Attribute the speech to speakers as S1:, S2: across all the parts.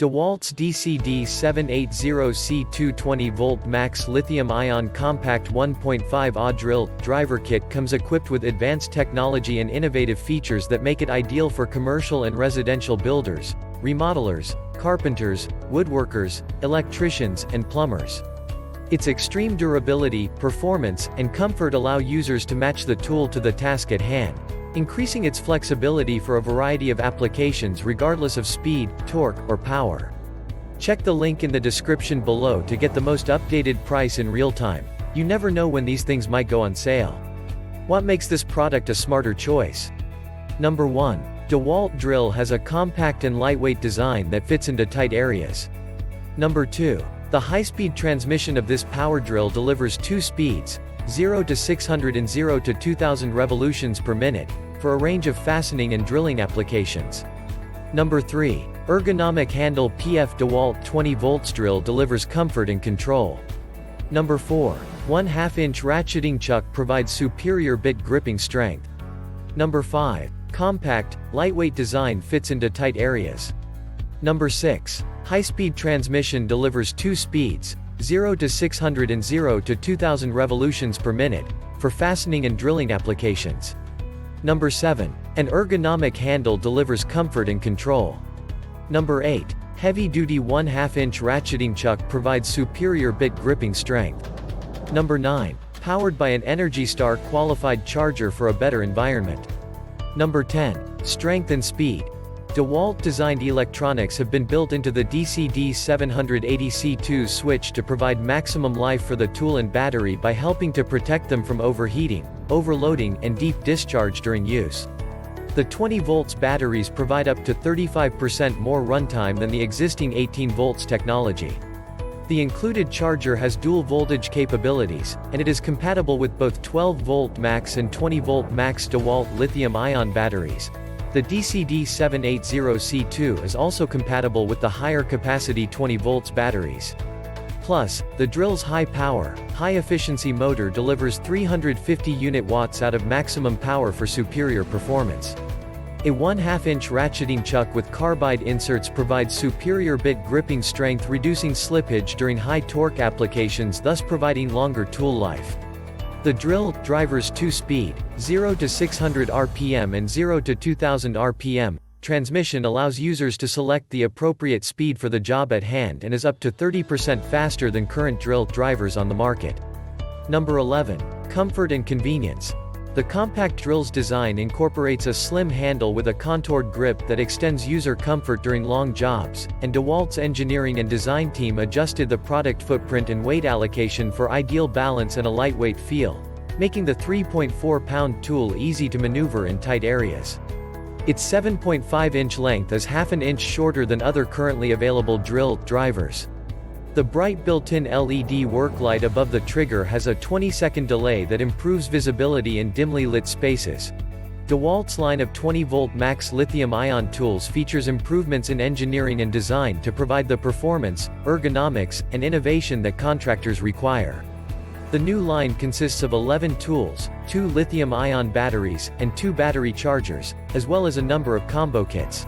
S1: DEWALT's DCD780C2 20V max lithium-ion compact 1.5Ah drill driver kit comes equipped with advanced technology and innovative features that make it ideal for commercial and residential builders, remodelers, carpenters, woodworkers, electricians, and plumbers. Its extreme durability, performance, and comfort allow users to match the tool to the task at hand, increasing its flexibility for a variety of applications regardless of speed, torque, or power. Check the link in the description below to get the most updated price in real time. You never know when these things might go on sale. What makes this product a smarter choice? Number 1. DEWALT drill has a compact and lightweight design that fits into tight areas. Number 2. The high-speed transmission of this power drill delivers 2 speeds, 0 to 600 and 0 to 2000 revolutions per minute, for a range of fastening and drilling applications. Number 3. Ergonomic handle PF DEWALT 20V drill delivers comfort and control. Number 4. 1/2-inch ratcheting chuck provides superior bit gripping strength. Number 5. Compact, lightweight design fits into tight areas. Number 6. High-speed transmission delivers 2 speeds, 0 to 600 and 0 to 2000 revolutions per minute, for fastening and drilling applications. Number 7. An ergonomic handle delivers comfort and control. Number 8. Heavy-duty 1/2-inch ratcheting chuck provides superior bit gripping strength. Number 9. Powered by an ENERGY STAR qualified charger for a better environment. Number 10. Strength and speed. DEWALT-designed electronics have been built into the DCD780C2 switch to provide maximum life for the tool and battery by helping to protect them from overheating, overloading, and deep discharge during use. The 20V batteries provide up to 35% more runtime than the existing 18V technology. The included charger has dual voltage capabilities, and it is compatible with both 12V max and 20V max DEWALT lithium-ion batteries. The DCD780C2 is also compatible with the higher capacity 20V batteries. Plus, the drill's high-power, high-efficiency motor delivers 350 unit-watts out of maximum power for superior performance. A 1/2-inch ratcheting chuck with carbide inserts provides superior bit gripping strength, reducing slippage during high-torque applications, thus providing longer tool life. The drill driver's 2-speed, 0 to 600 RPM and 0 to 2000 RPM, transmission allows users to select the appropriate speed for the job at hand and is up to 30% faster than current drill drivers on the market. Number 11. Comfort and convenience. The compact drill's design incorporates a slim handle with a contoured grip that extends user comfort during long jobs, and DEWALT's engineering and design team adjusted the product footprint and weight allocation for ideal balance and a lightweight feel, making the 3.4-pound tool easy to maneuver in tight areas. Its 7.5-inch length is half an inch shorter than other currently available drill drivers. The bright built-in LED work light above the trigger has a 20-second delay that improves visibility in dimly lit spaces. DEWALT's line of 20V max lithium-ion tools features improvements in engineering and design to provide the performance, ergonomics, and innovation that contractors require. The new line consists of 11 tools, 2 lithium-ion batteries, and 2 battery chargers, as well as a number of combo kits.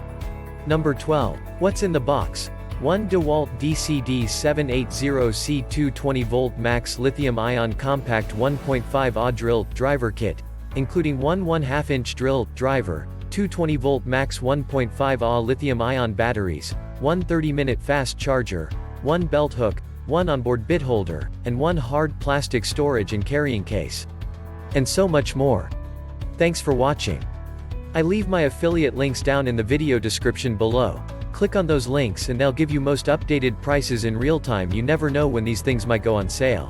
S1: Number 12. What's in the box? 1 DEWALT DCD780C2 20V max lithium-ion compact 1.5Ah drill driver kit, including 1 1/2-inch drill driver, 2 20V max 1.5Ah lithium-ion batteries, 1 30-minute fast charger, 1 belt hook, 1 onboard bit holder, and 1 hard plastic storage and carrying case. And so much more. Thanks for watching. I leave my affiliate links down in the video description below. Click on those links and they'll give you most updated prices in real time. You never know when these things might go on sale.